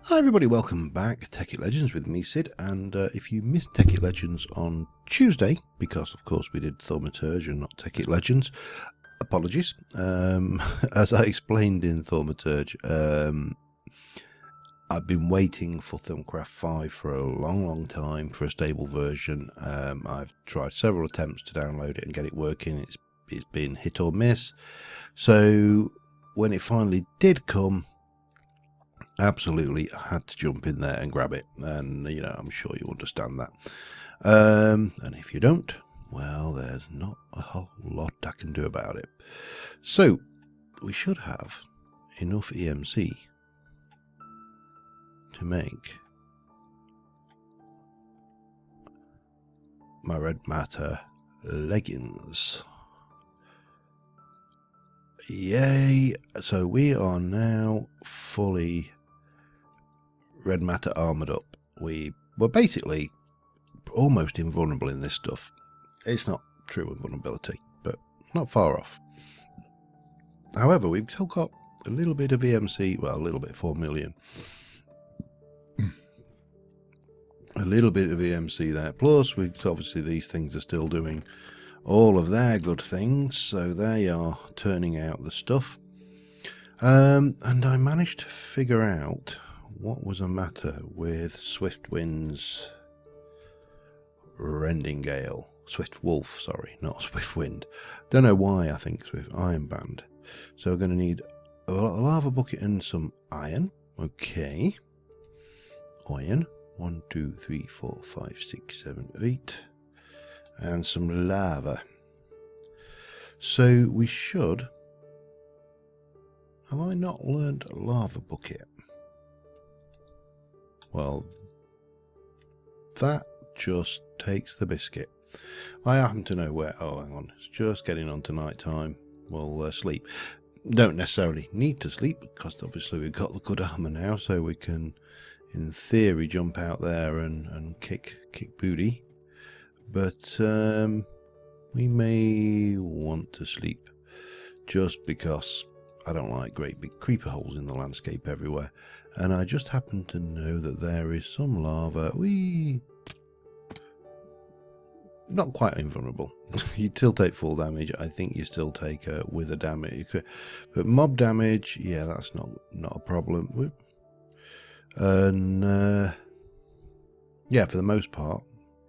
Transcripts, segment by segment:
Hi everybody, welcome back. Tekkit Legends with me, Sid, and if you missed Tekkit Legends on Tuesday, because of course we did Thaumaturge and not Tekkit Legends, apologies. As I explained in Thaumaturge, I've been waiting for Thermalcraft 5 for a long time for a stable version. I've tried several attempts to download it and get it working. It's been hit or miss. So when it finally did come, absolutely, I had to jump in there and grab it, and you know, I'm sure you understand that. And if you don't, well, there's not a whole lot I can do about it. So we should have enough EMC to make my Red Matter leggings. Yay! So we are now fully Red Matter armoured up. We were basically almost invulnerable in this stuff. It's not true invulnerability, but not far off. However, we've still got a little bit of EMC, well, a little bit, 4 million. A little bit of EMC there. Plus, obviously these things are still doing all of their good things, so they are turning out the stuff. And I managed to figure out what was the matter with Swiftwind's Rending Gale. Swiftwolf, sorry, not Swiftwind. Don't know why I think Swift Iron Band. So we're going to need a lava bucket and some iron. Okay. Iron. 1, 2, 3, 4, 5, 6, 7, 8. And some lava. So we should... Have I not learned lava bucket? Well, that just takes the biscuit. I happen to know where... Oh, hang on. It's just getting on to night time. We'll sleep. Don't necessarily need to sleep, because obviously we've got the good armour now, so we can, in theory, jump out there and kick booty. But we may want to sleep, just because I don't like great big creeper holes in the landscape everywhere. And I just happen to know that there is some lava. Not quite invulnerable. You still take full damage. I think you still take wither damage. But mob damage, yeah, that's not a problem. And yeah, for the most part,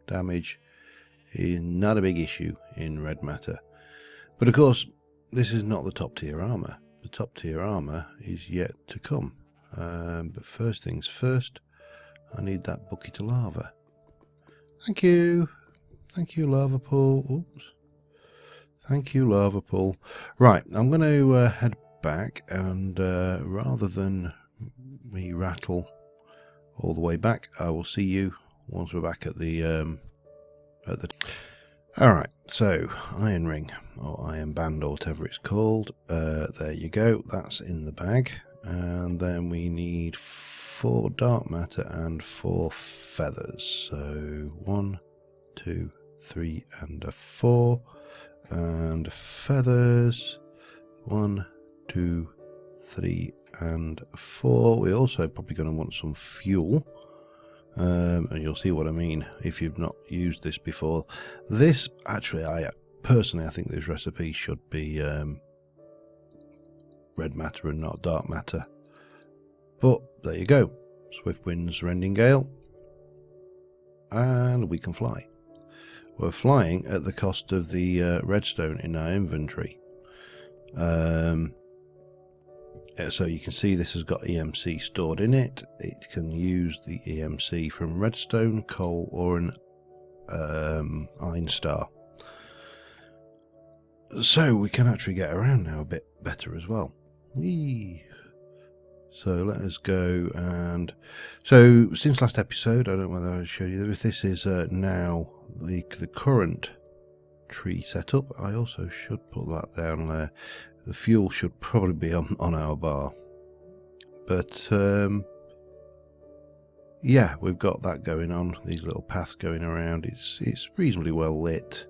damage is not a big issue in Red Matter. But of course, this is not the top tier armour. The top tier armour is yet to come. But first things first, I need that bucket of lava. Thank you. Thank you, lava pool. Oops. Thank you, lava pool. Right, I'm going to head back, and rather than me rattle all the way back, I will see you once we're back at the Alright, so iron ring or iron band or whatever it's called. There you go, that's in the bag. And then we need 4 dark matter and 4 feathers. So 1, 2, 3 and a 4. And feathers 1, 2, 3 and 4. We're also probably going to want some fuel. And you'll see what I mean if you've not used this before. This, actually, I think this recipe should be red matter and not dark matter. But there you go. Swiftwolfs Rending Gale. And we can fly. We're flying at the cost of the redstone in our inventory. So you can see this has got EMC stored in it. It can use the EMC from redstone, coal or an iron star. So we can actually get around now a bit better as well. Whee! So let us go. And so since last episode, I don't know whether I showed you this. This is now the current tree setup. I also should put that down there. The fuel should probably be on our bar. But yeah, we've got that going on. These little paths going around. It's reasonably well lit.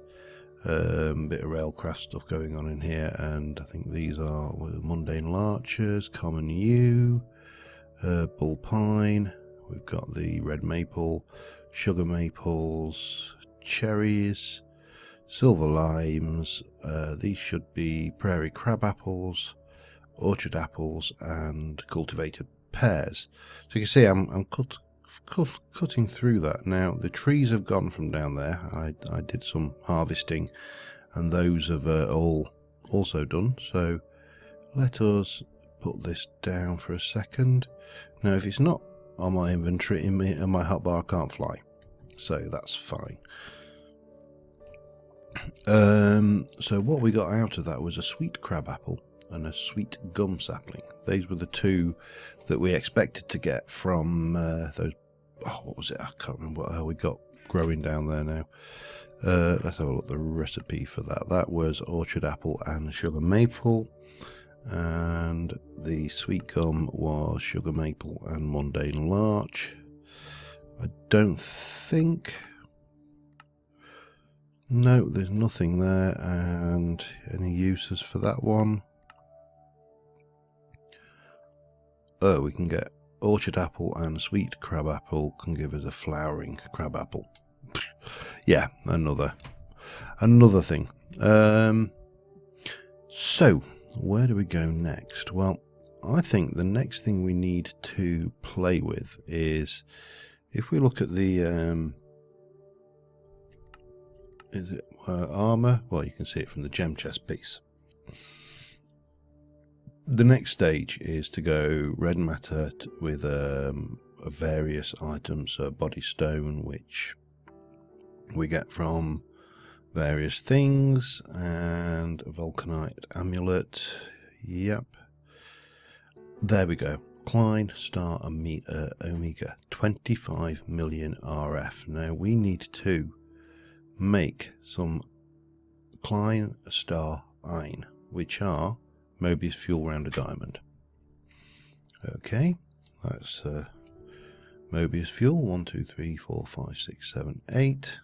Bit of railcraft stuff going on in here, and I think these are mundane larches, common yew, bull pine. We've got the red maple, sugar maples, cherries, silver limes. These should be prairie crab apples, orchard apples, and cultivated pears. So you can see I'm cutting through that. Now the trees have gone from down there. I did some harvesting, and those have all also done. So let us put this down for a second. Now if it's not on my inventory in my hotbar, I can't fly, so that's fine. So what we got out of that was a sweet crab apple and a sweet gum sapling. These were the two that we expected to get from those. Oh, what was it? I can't remember what the hell we got growing down there now. Let's have a look at the recipe for that. That was orchard apple and sugar maple, and the sweet gum was sugar maple and mundane larch. I don't think... No, there's nothing there. And any uses for that one? Oh, we can get orchard apple and sweet crab apple can give us a flowering crab apple. Yeah, another thing. So where do we go next? Well, I think the next thing we need to play with is, if we look at the armor, well, you can see it from the gem chest piece. The next stage is to go red matter with various items, body stone, which we get from various things, and a vulcanite amulet. Yep, there we go. Klein Star Omega 25 million RF. Now we need to make some Klein Star Ein, which are Mobius fuel round a diamond. Okay, that's Mobius fuel. 1, 2, 3, 4, 5, 6, 7, 8.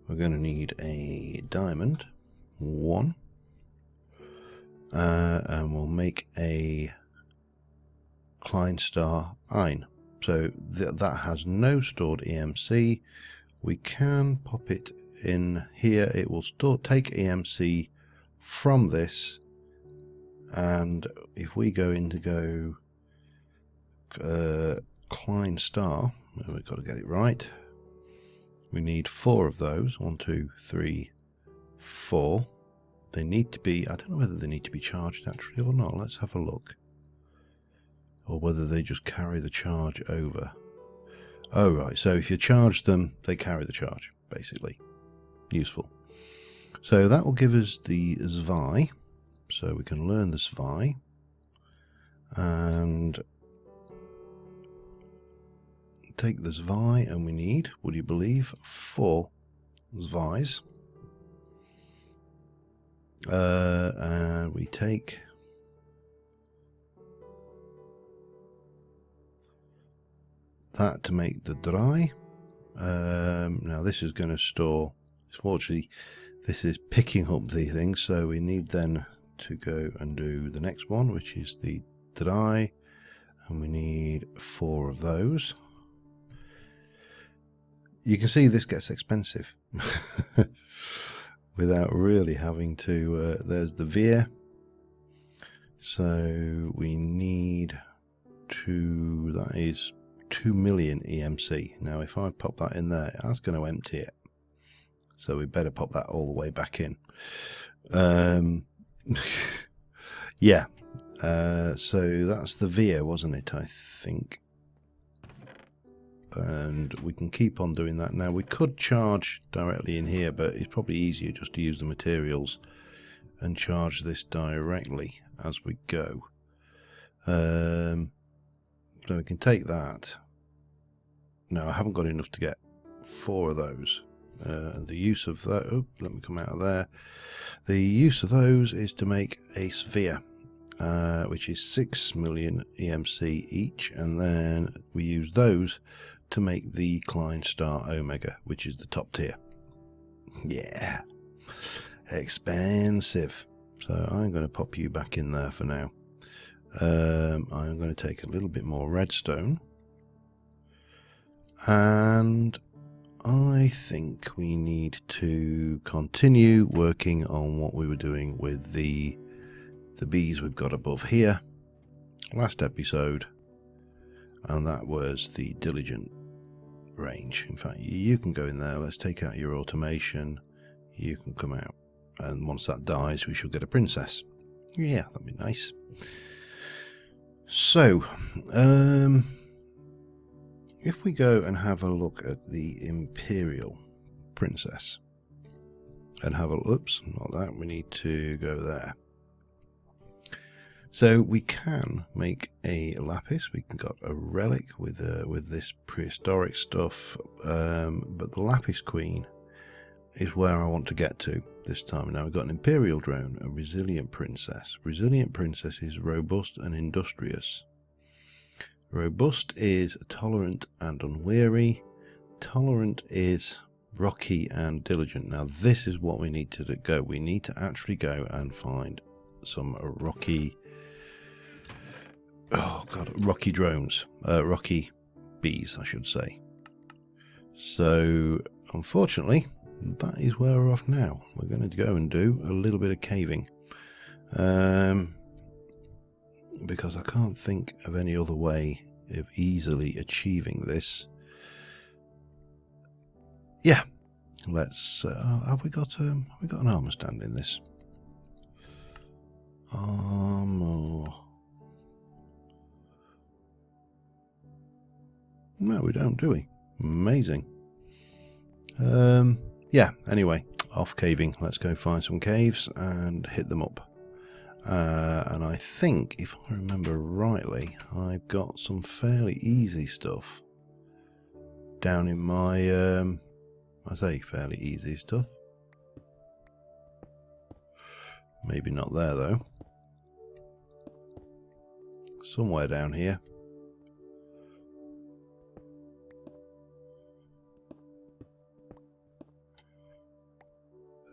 We're going to need a diamond, 1, and we'll make a Klein Star Ein. So that has no stored EMC. We can pop it in here. It will take EMC from this, and if we go in to go Klein Star, we've got to get it right. We need 4 of those. 1, 2, 3, 4. They need to be, I don't know whether they need to be charged actually or not. Let's have a look. Or whether they just carry the charge over. Oh right, so if you charge them, they carry the charge, basically. Useful. So that will give us the Zwei. So we can learn the Zwei. And take the Zwei, and we need, would you believe, 4 Zweis. And we take that to make the dry. Now this is going to store, fortunately this is picking up the things, so we need then to go and do the next one, which is the dry, and we need 4 of those. You can see this gets expensive without really having to, there's the veer, so we need to, that is 2 million EMC. Now if I pop that in there, that's going to empty it, so we better pop that all the way back in. Yeah, so that's the veer, wasn't it, I think? And we can keep on doing that. Now we could charge directly in here, but it's probably easier just to use the materials and charge this directly as we go. So we can take that. Now I haven't got enough to get 4 of those. The use of that, oh, let me come out of there. The use of those is to make a sphere, which is 6 million EMC each, and then we use those to make the Klein Star Omega, which is the top tier. Yeah. Expensive. So I'm going to pop you back in there for now. I'm going to take a little bit more redstone. And I think we need to continue working on what we were doing with the bees we've got above here. Last episode. And that was the diligent range. In fact, you can go in there. Let's take out your automation. You can come out. And once that dies, we shall get a princess. Yeah, that'd be nice. So, if we go and have a look at the Imperial Princess, and have a, oops, not that, we need to go there. So we can make a lapis. We can got a relic with this prehistoric stuff, but the lapis queen is where I want to get to this time. Now we've got an Imperial drone, a resilient princess. Resilient princess is robust and industrious. Robust is tolerant and unweary. Tolerant is rocky and diligent. Now this is what we need to go. We need to actually go and find some rocky, oh god, rocky drones, rocky bees, I should say. So unfortunately, that is where we're off now. We're going to go and do a little bit of caving, because I can't think of any other way of easily achieving this. Yeah, let's. Have we got an armor stand in this? Armor. No, we don't, do we? Amazing. Yeah, anyway, off caving. Let's go find some caves and hit them up. And I think, if I remember rightly, I've got some fairly easy stuff down in my, I say fairly easy stuff. Maybe not there though. Somewhere down here.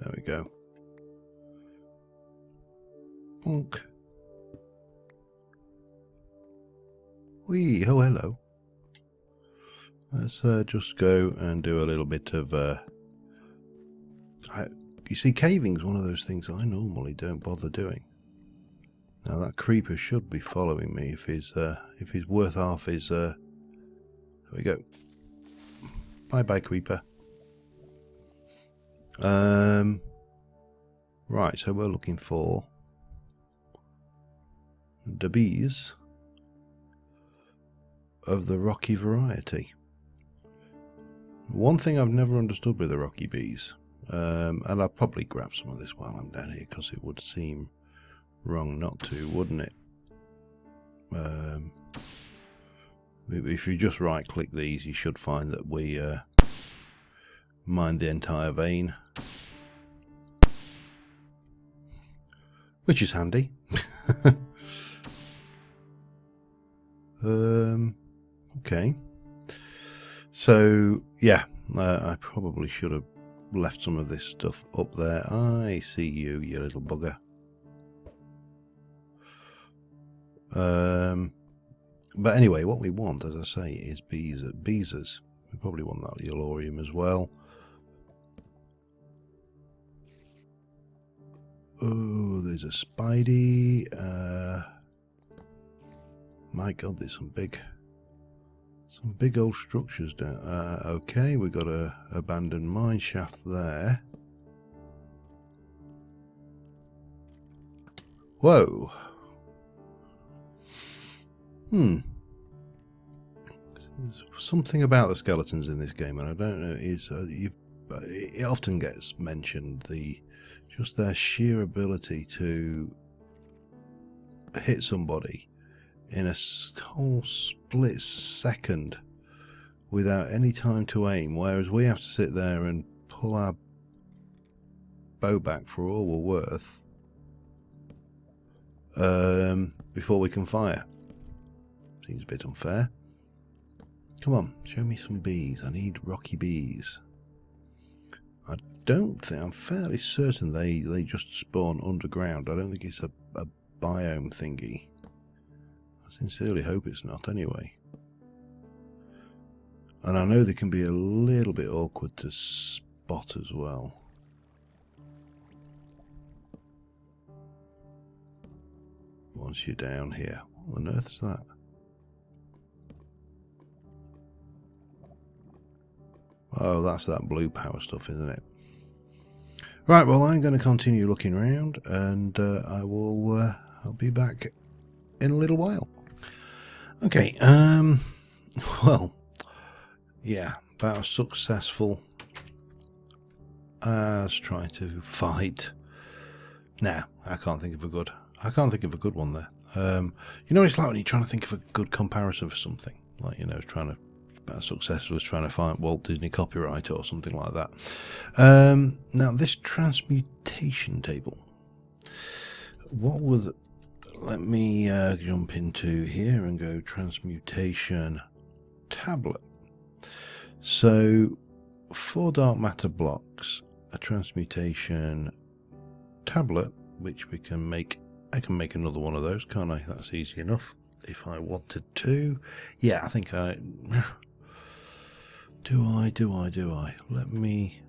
There we go. Bonk. Wee, oh hello. Let's just go and do a little bit of... you see, caving's one of those things I normally don't bother doing. Now that creeper should be following me if he's worth half his... There we go. Bye bye creeper. Right, so we're looking for the bees of the rocky variety. One thing I've never understood with the rocky bees, and I'll probably grab some of this while I'm down here because it would seem wrong not to, wouldn't it? If you just right click these, you should find that we mine the entire vein, which is handy. Okay, so yeah, I probably should have left some of this stuff up there. I see you, you little bugger. But anyway, what we want, as I say, is beezers. We probably want that Yellorium as well. Oh, there's a Spidey. My god, there's some big old structures down. Okay, we've got a abandoned mine shaft there. Whoa. There's something about the skeletons in this game, and I don't know. It often gets mentioned, just their sheer ability to hit somebody in a whole split second without any time to aim, whereas we have to sit there and pull our bow back for all we're worth before we can fire. Seems a bit unfair. Come on, show me some bees. I need rocky bees. don't think, I'm fairly certain they just spawn underground. I don't think it's a biome thingy. I sincerely hope it's not anyway. And I know they can be a little bit awkward to spot as well. Once you're down here. What on earth is that? Oh, that's that blue power stuff, isn't it? Right, well, I'm going to continue looking around, and I'll be back in a little while. Okay, well, yeah, about as successful as trying to fight. Nah, I can't think of a good one there. You know, it's like when you're trying to think of a good comparison for something, like, you know, about as successful as trying to find Walt Disney copyright or something like that. Now, this transmutation table, what was it? Let me jump into here and go transmutation tablet. So, 4 dark matter blocks, a transmutation tablet, which we can make. I can make another one of those, can't I? That's easy enough if I wanted to. Yeah, I think I... Do I? Let me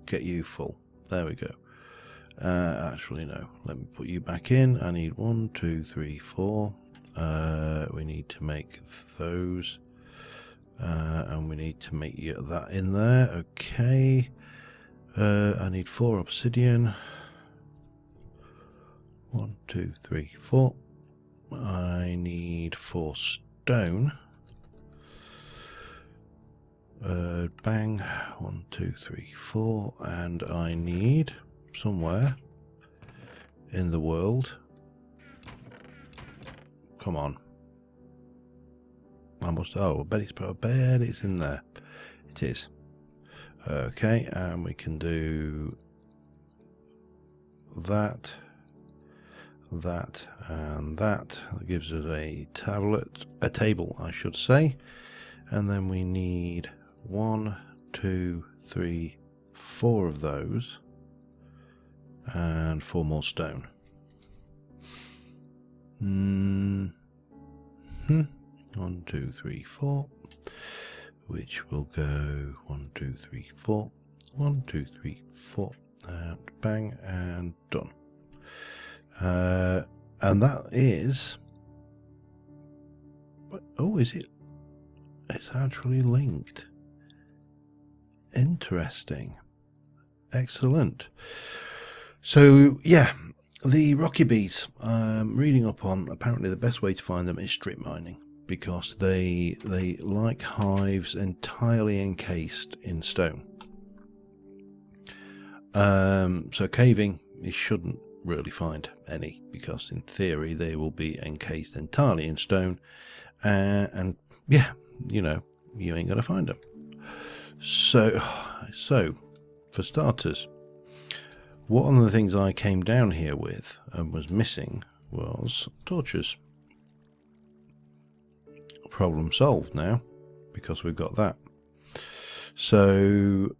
get you full. There we go. Actually, no. Let me put you back in. I need 1, 2, 3, 4. We need to make those. And we need to make that in there. Okay. I need 4 obsidian. 1, 2, 3, 4. I need 4 stone. Bang. 1, 2, 3, 4. And I need somewhere in the world. Come on. I must. Oh, I bet it's in there. It is. Okay, and we can do that, and that. That gives us a table, I should say. And then we need 1, 2, 3, 4 of those, and 4 more stone. 1, 2, 3, 4, which will go 1, 2, 3, 4, 1, 2, 3, 4, and bang, and done. And that is... Oh, is it? It's actually linked. Interesting. Excellent. So, yeah, the rocky bees, reading up on, apparently the best way to find them is strip mining, because they like hives entirely encased in stone. So caving, you shouldn't really find any, because in theory they will be encased entirely in stone, and yeah, you know, you ain't gonna find them. So for starters, one of the things I came down here with and was missing was torches. Problem solved now, because we've got that. So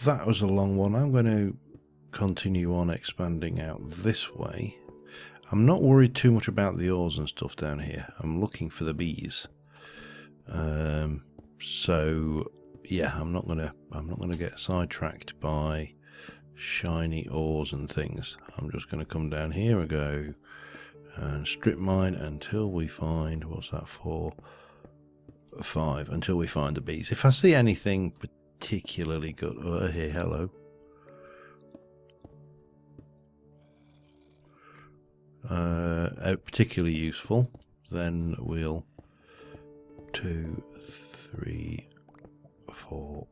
that was a long one. I'm going to continue on expanding out this way. I'm not worried too much about the ores and stuff down here. I'm looking for the bees. So yeah, I'm not gonna get sidetracked by shiny ores and things. I'm just going to come down here and go and strip mine until we find, what's that for? 5, until we find the bees. If I see anything particularly good, oh, here, hello. Particularly useful, then we'll 2, 3, 4,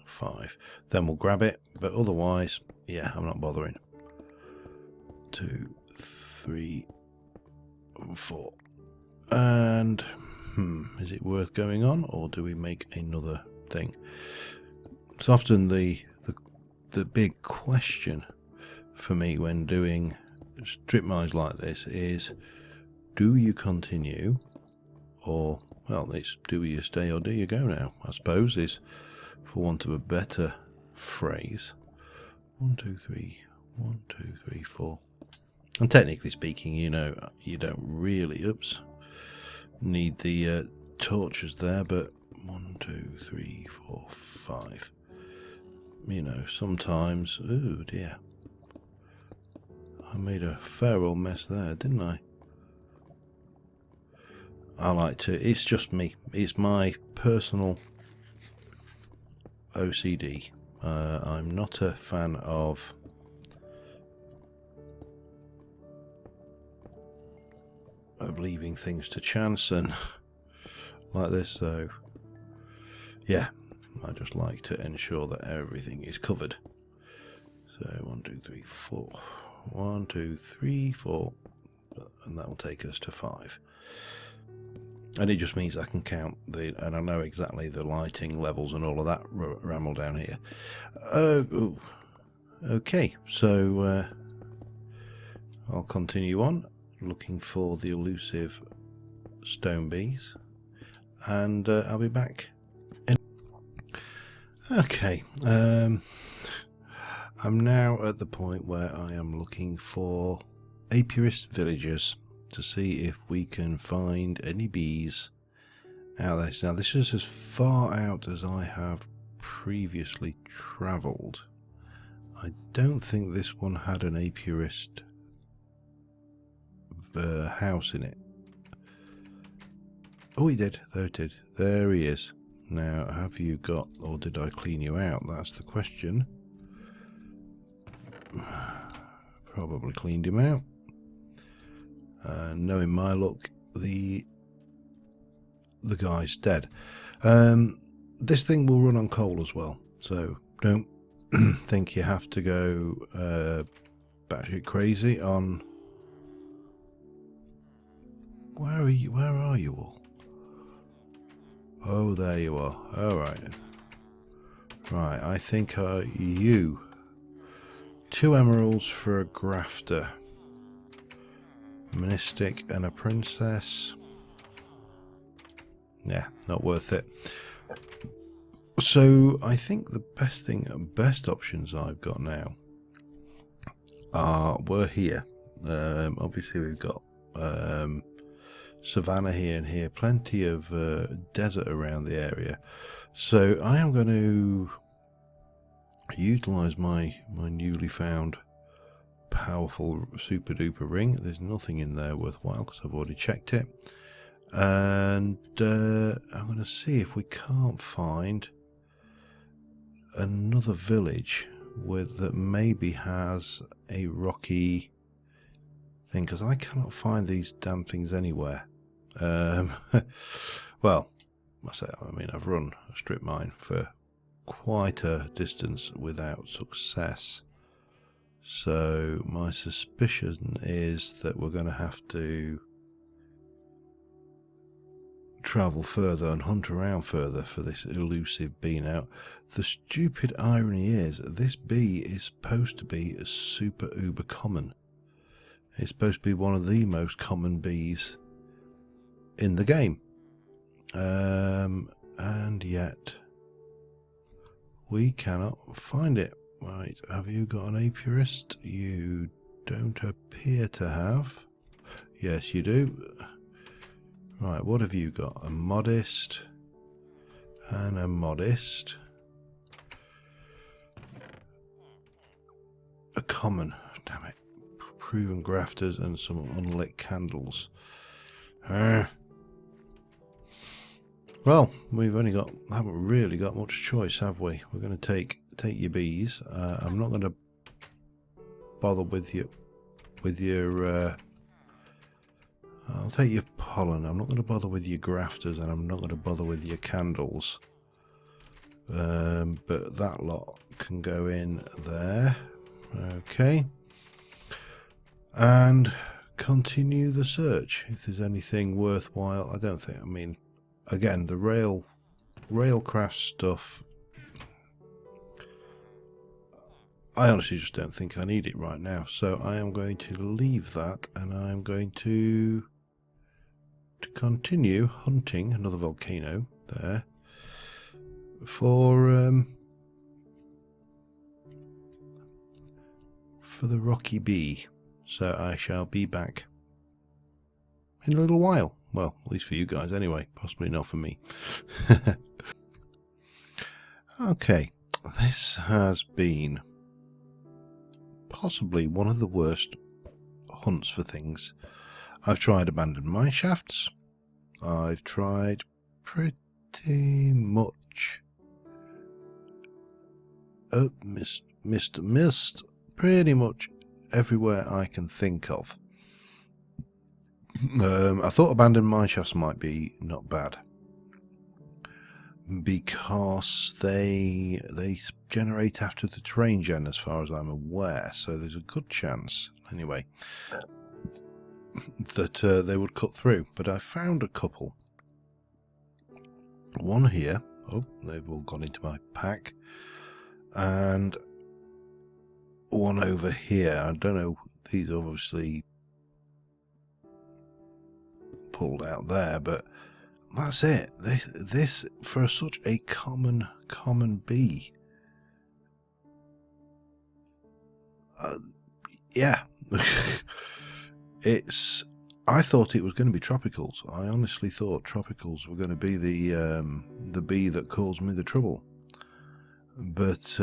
5. Then we'll grab it, but otherwise, yeah, I'm not bothering. 2, 3, 4. And is it worth going on, or do we make another thing? It's often the big question for me when doing strip mines like this is, do you continue, or, well, it's do you stay or do you go now, I suppose, is, for want of a better phrase. 1, 2, 3, 1, 2, 3, 4. And technically speaking, you know, you don't really, oops, need the torches there, but 1, 2, 3, 4, 5. You know, sometimes, oh dear, I made a fair old mess there, didn't I? I like to, it's just me, it's my personal OCD. I'm not a fan of leaving things to chance and like this, so yeah, I just like to ensure that everything is covered. So 1, 2, 3, 4. 1, 2, 3, 4, and that will take us to 5. And it just means I can count the, and I know exactly the lighting levels and all of that ramble down here. Okay, so I'll continue on looking for the elusive stone bees, and I'll be back. Okay, I'm now at the point where I am looking for apiarist villagers to see if we can find any bees out there. Now this is as far out as I have previously travelled. I don't think this one had an apiarist house in it. Oh, he did. There it did. There he is. Now, have you got, or did I clean you out? That's the question. Probably cleaned him out. Knowing my luck, the guy's dead. This thing will run on coal as well, so don't think you have to go batshit crazy on. Where are you? Where are you all? Oh, there you are. All right. Right, I think you. 2 emeralds for a grafter. Mystic and a princess. Yeah, not worth it. So I think the best options I've got now were here. Obviously we've got savannah here and here, plenty of desert around the area. So I am going to utilize my newly found powerful super duper ring. There's nothing in there worthwhile because I've already checked it, and I'm going to see if we can't find another village that maybe has a rocky thing, because I cannot find these damn things anywhere. Well, I mean, I've run a strip mine for quite a distance without success, so my suspicion is that we're going to have to travel further and hunt around further for this elusive bee. Now, the stupid irony is this bee is supposed to be super uber common. It's supposed to be one of the most common bees in the game, and yet we cannot find it. Right, have you got an apiarist? You don't appear to have. Yes, you do. Right, what have you got? A modest and a modest. A common, damn it. Proven grafters and some unlit candles. Well, haven't really got much choice, have we? We're going to take your bees. I'm not going to bother with your I'll take your pollen. I'm not going to bother with your grafters, and I'm not going to bother with your candles. But that lot can go in there. Okay. And continue the search if there's anything worthwhile. I don't think, I mean, again, the railcraft stuff, I honestly just don't think I need it right now. So I am going to leave that, and I'm going to continue hunting another volcano there for for the Rocky Bee. So I shall be back in a little while. Well, at least for you guys anyway. Possibly not for me. Okay, this has been possibly one of the worst hunts for things. I've tried abandoned mine shafts. I've tried pretty much missed pretty much everywhere I can think of. I thought abandoned mine shafts might be not bad because they generate after the terrain gen, as far as I'm aware. So there's a good chance, anyway, that they would cut through. But I found a couple. One here. Oh, they've all gone into my pack. And one over here. I don't know. These obviously pulled out there, but that's it. This for such a common bee. Yeah. I thought it was going to be tropicals. I honestly thought tropicals were going to be the bee that caused me the trouble. But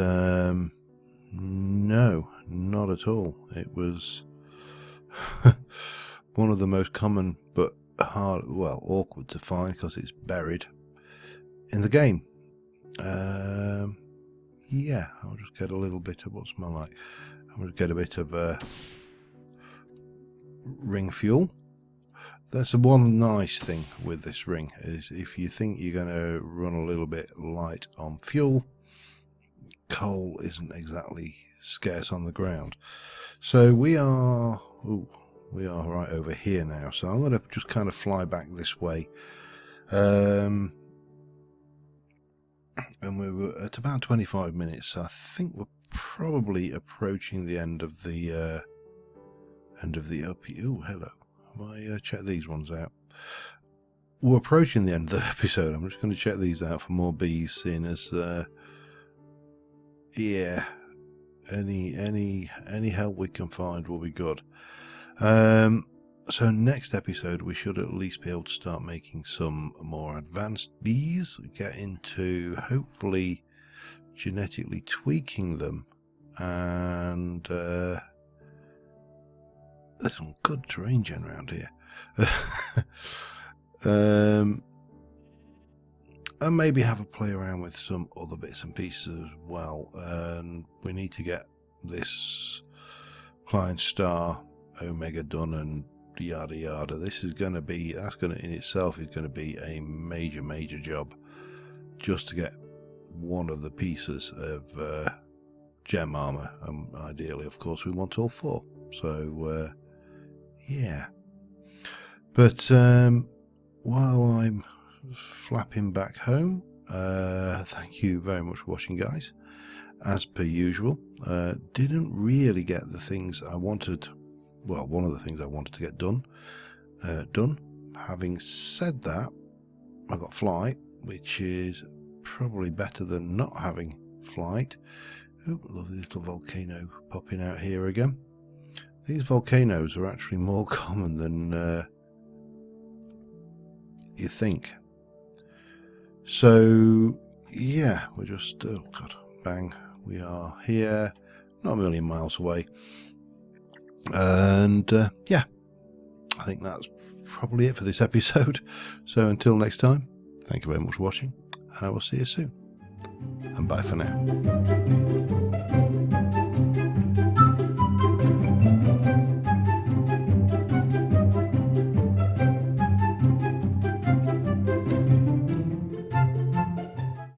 no, not at all. It was one of the most common but hard, well, awkward to find because it's buried in the game. Yeah, I'll just get a little bit of what's my like. I'm going to get a bit of ring fuel. That's the one nice thing with this ring, is if you think you're going to run a little bit light on fuel, coal isn't exactly scarce on the ground. So we are right over here now. So I'm going to just kind of fly back this way. And we were at about 25 minutes. So I think we're probably approaching the end of the up. Oh, hello. Have I checked these ones out? We're approaching the end of the episode. I'm just going to check these out for more bees, seeing as yeah, any help we can find will be good. So next episode we should at least be able to start making some more advanced bees, get into hopefully genetically tweaking them, and there's some good terrain gen around here. And maybe have a play around with some other bits and pieces as well. And we need to get this Klein Star Omega done and yada yada. This is going to be, that's going to in itself is going to be a major job just to get one of the pieces of gem armor. Ideally, of course, we want all four. So yeah. But while I'm flapping back home, thank you very much for watching, guys. As per usual, didn't really get the things I wanted. Well, one of the things I wanted to get done. Having said that, I got flight, which is probably better than not having flight. Oh, lovely little volcano popping out here again. These volcanoes are actually more common than you think. So yeah, we're just, oh god, bang, we are here, not a million miles away. And yeah, I think that's probably it for this episode. So until next time, thank you very much for watching, and I will see you soon. And bye for now.